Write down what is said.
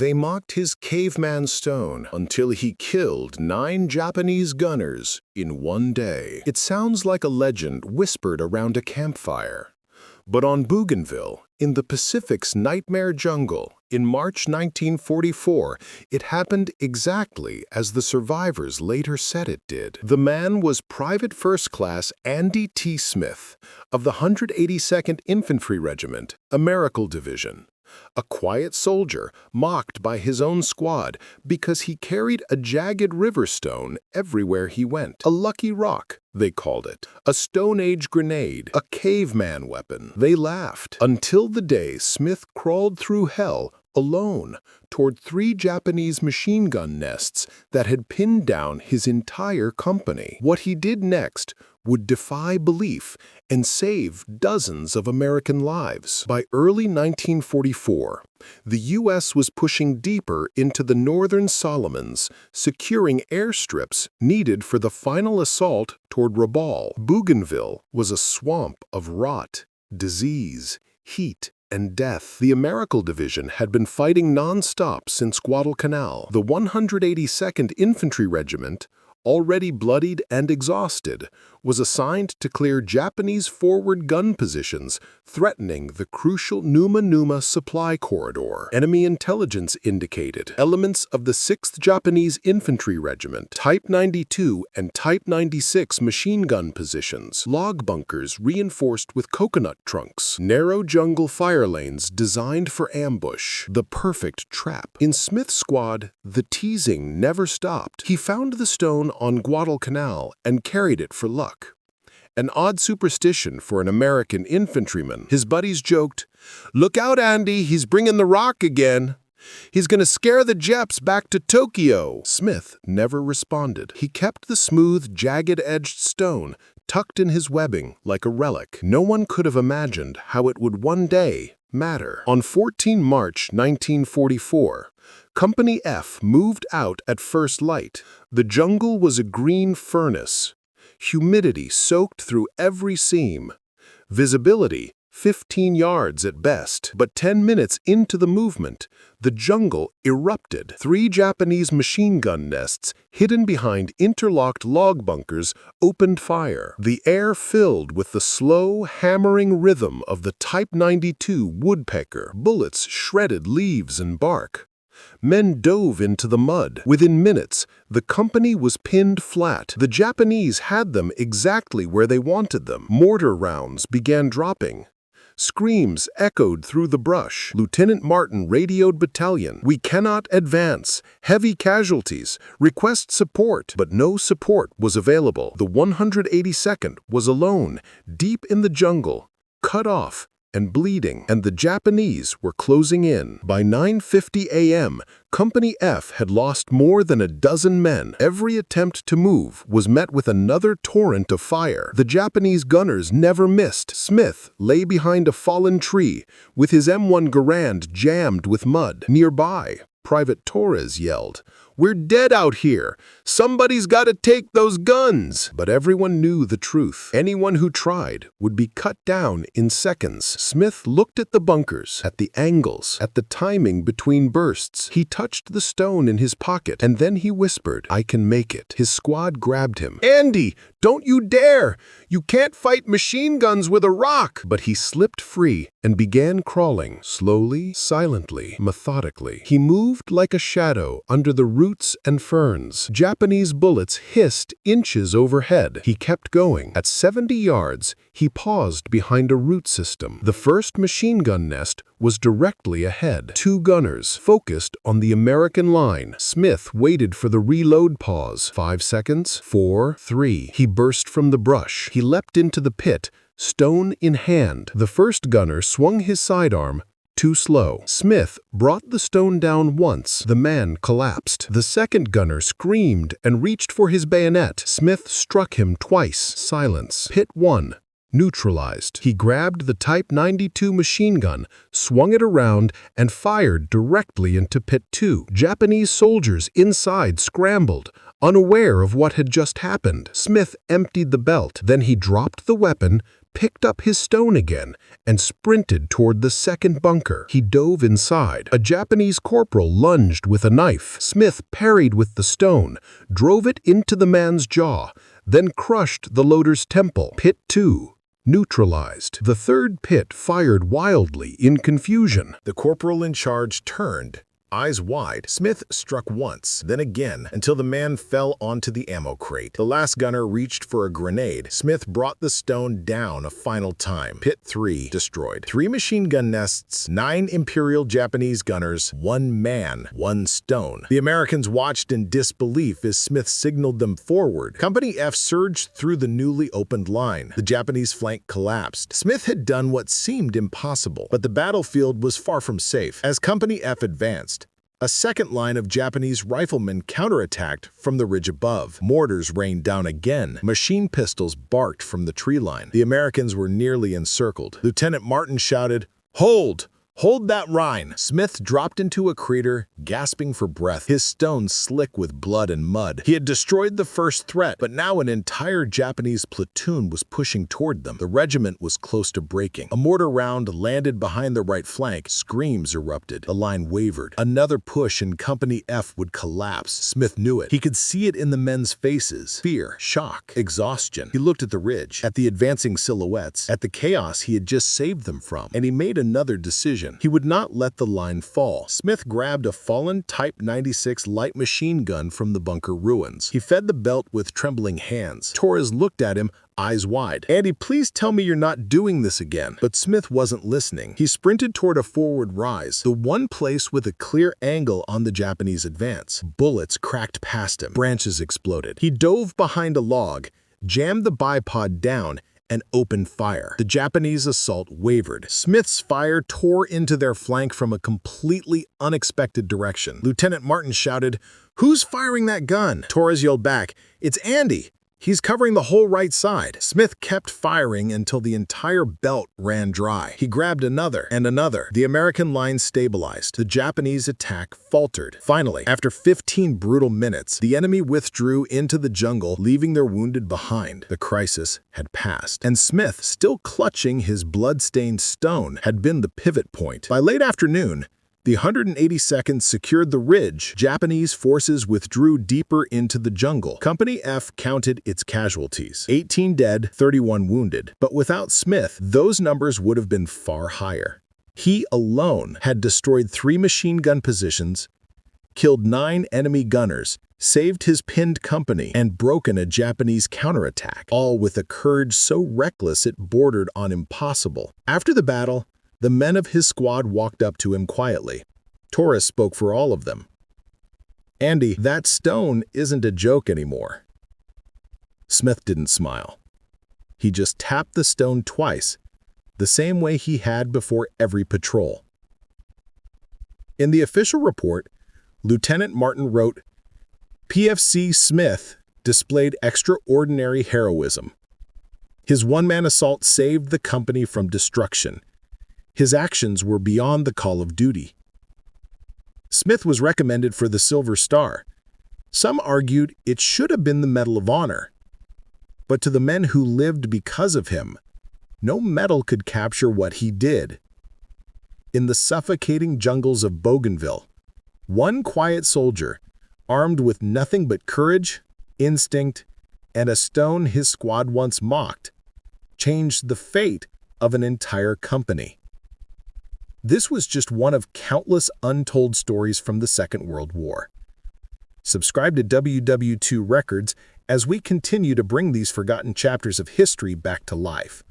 They mocked his caveman stone until he killed 9 Japanese gunners in one day. It sounds like a legend whispered around a campfire. But on Bougainville, in the Pacific's nightmare jungle, in March 1944, it happened exactly as the survivors later said it did. The man was Private First Class Andy T. Smith of the 182nd Infantry Regiment, American Division. A quiet soldier mocked by his own squad because he carried a jagged river stone everywhere he went. A lucky rock, they called it. A Stone Age grenade, a caveman weapon. They laughed until the day Smith crawled through hell alone toward 3 Japanese machine gun nests that had pinned down his entire company. What he did next would defy belief and save dozens of American lives. By early 1944, the U.S. was pushing deeper into the northern Solomons, securing airstrips needed for the final assault toward Rabaul. Bougainville was a swamp of rot, disease, heat, and death. The American Division had been fighting non-stop since Guadalcanal. The 182nd Infantry Regiment, already bloodied and exhausted, was assigned to clear Japanese forward gun positions threatening the crucial Numa supply corridor. Enemy intelligence indicated elements of the 6th Japanese Infantry Regiment, Type 92 and Type 96 machine gun positions, log bunkers reinforced with coconut trunks, narrow jungle fire lanes designed for ambush, the perfect trap. In Smith's squad, the teasing never stopped. He found the stone on Guadalcanal and carried it for luck. An odd superstition for an American infantryman. His buddies joked, "Look out, Andy, he's bringing the rock again. He's gonna scare the Japs back to Tokyo." Smith never responded. He kept the smooth, jagged-edged stone tucked in his webbing like a relic. No one could have imagined how it would one day matter. On 14 March 1944, Company F moved out at first light. The jungle was a green furnace. Humidity soaked through every seam. Visibility 15 yards at best. But 10 minutes into the movement, the jungle erupted. 3 Japanese machine gun nests, hidden behind interlocked log bunkers, opened fire. The air filled with the slow, hammering rhythm of the Type 92 woodpecker. Bullets shredded leaves and bark. Men dove into the mud. Within minutes, the company was pinned flat. The Japanese had them exactly where they wanted them. Mortar rounds began dropping. Screams echoed through the brush. Lieutenant Martin radioed battalion. "We cannot advance. Heavy casualties. Request support." But no support was available. The 182nd was alone, deep in the jungle, cut off and bleeding, and the Japanese were closing in. By 9:50 a.m., Company F had lost more than a dozen men. Every attempt to move was met with another torrent of fire. The Japanese gunners never missed. Smith lay behind a fallen tree, with his M1 Garand jammed with mud. Nearby, Private Torres yelled, "We're dead out here! Somebody's got to take those guns!" But everyone knew the truth. Anyone who tried would be cut down in seconds. Smith looked at the bunkers, at the angles, at the timing between bursts. He touched the stone in his pocket, and then he whispered, "I can make it." His squad grabbed him. "Andy, don't you dare! You can't fight machine guns with a rock!" But he slipped free and began crawling, slowly, silently, methodically. He moved like a shadow under the roots and ferns. Japanese bullets hissed inches overhead. He kept going. At 70 yards, he paused behind a root system. The first machine gun nest was directly ahead. 2 gunners focused on the American line. Smith waited for the reload pause. 5 seconds. 4, 3. He burst from the brush. He leapt into the pit, stone in hand. The first gunner swung his sidearm. Too slow. Smith brought the stone down once. The man collapsed. The second gunner screamed and reached for his bayonet. Smith struck him twice. Silence. Pit 1. Neutralized. He grabbed the Type 92 machine gun, swung it around, and fired directly into Pit 2. Japanese soldiers inside scrambled, unaware of what had just happened. Smith emptied the belt. Then he dropped the weapon, picked up his stone again and sprinted toward the second bunker. He dove inside. A Japanese corporal lunged with a knife. Smith parried with the stone, drove it into the man's jaw, then crushed the loader's temple. Pit 2. Neutralized. The third pit fired wildly in confusion. The corporal in charge turned. Eyes wide, Smith struck once, then again, until the man fell onto the ammo crate. The last gunner reached for a grenade. Smith brought the stone down a final time. Pit 3 destroyed. 3 machine gun nests, 9 Imperial Japanese gunners, 1 man, 1 stone. The Americans watched in disbelief as Smith signaled them forward. Company F surged through the newly opened line. The Japanese flank collapsed. Smith had done what seemed impossible, but the battlefield was far from safe. As Company F advanced, a second line of Japanese riflemen counterattacked from the ridge above. Mortars rained down again. Machine pistols barked from the tree line. The Americans were nearly encircled. Lieutenant Martin shouted, "Hold! Hold that Rhine!" Smith dropped into a crater, gasping for breath, his stone slick with blood and mud. He had destroyed the first threat, but now an entire Japanese platoon was pushing toward them. The regiment was close to breaking. A mortar round landed behind the right flank. Screams erupted. The line wavered. Another push and Company F would collapse. Smith knew it. He could see it in the men's faces. Fear, shock, exhaustion. He looked at the ridge, at the advancing silhouettes, at the chaos he had just saved them from, and he made another decision. He would not let the line fall. Smith grabbed a fallen Type 96 light machine gun from the bunker ruins. He fed the belt with trembling hands. Torres looked at him, eyes wide. "Andy, please tell me you're not doing this again." But Smith wasn't listening. He sprinted toward a forward rise, the one place with a clear angle on the Japanese advance. Bullets cracked past him. Branches exploded. He dove behind a log, jammed the bipod down, and opened fire. The Japanese assault wavered. Smith's fire tore into their flank from a completely unexpected direction. Lieutenant Martin shouted, "Who's firing that gun?" Torres yelled back, "It's Andy. He's covering the whole right side." Smith kept firing until the entire belt ran dry. He grabbed another and another. The American line stabilized. The Japanese attack faltered. Finally, after 15 brutal minutes, the enemy withdrew into the jungle, leaving their wounded behind. The crisis had passed, and Smith, still clutching his blood-stained stone, had been the pivot point. By late afternoon, the 182nd secured the ridge. Japanese forces withdrew deeper into the jungle. Company F counted its casualties. 18 dead, 31 wounded. But without Smith, those numbers would have been far higher. He alone had destroyed 3 machine gun positions, killed 9 enemy gunners, saved his pinned company, and broken a Japanese counterattack, all with a courage so reckless it bordered on impossible. After the battle, the men of his squad walked up to him quietly. Torres spoke for all of them. "Andy, that stone isn't a joke anymore." Smith didn't smile. He just tapped the stone twice, the same way he had before every patrol. In the official report, Lieutenant Martin wrote, "PFC Smith displayed extraordinary heroism. His one-man assault saved the company from destruction. His actions were beyond the call of duty." Smith was recommended for the Silver Star. Some argued it should have been the Medal of Honor. But to the men who lived because of him, no medal could capture what he did. In the suffocating jungles of Bougainville, one quiet soldier, armed with nothing but courage, instinct, and a stone his squad once mocked, changed the fate of an entire company. This was just one of countless untold stories from the Second World War. Subscribe to WWII Records as we continue to bring these forgotten chapters of history back to life.